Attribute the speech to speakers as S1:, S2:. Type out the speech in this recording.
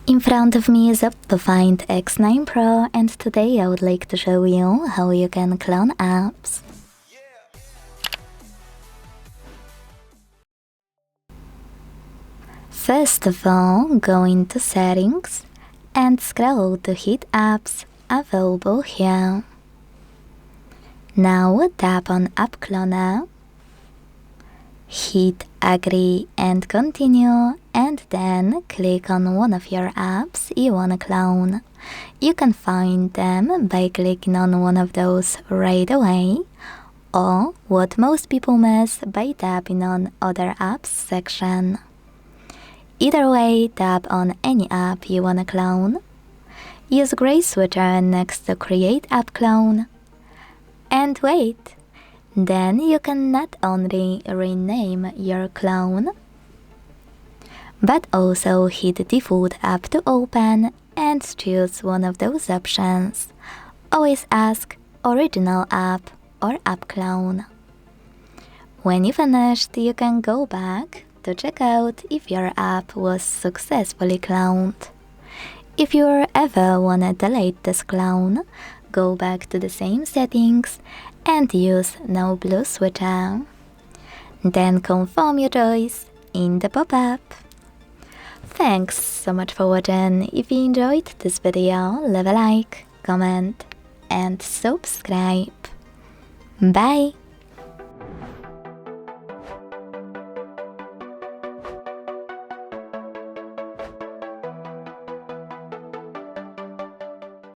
S1: In front of me is OPPO Find X9 Pro, and today I would like to show you how you can clone apps. First of all, go into Settings and scroll to hit Apps available here. Now tap on App Cloner, hit Agree and Continue, and then click on one of your apps you wanna clone. You can find them by clicking on one of those right away, or what most people miss, by tapping on Other Apps section. Either way, tap on any app you wanna clone. Use gray switcher next to Create App Clone. And wait! Then you can not only rename your clone, but also hit Default App to open and choose one of those options. Always ask Original App or App Clone. When you finished, you can go back to check out if your app was successfully cloned. If you ever wanna delete this clone, go back to the same settings and use No Blue switcher. Then confirm your choice in the pop-up. Thanks so much for watching. If you enjoyed this video, leave a like, comment and subscribe. Bye!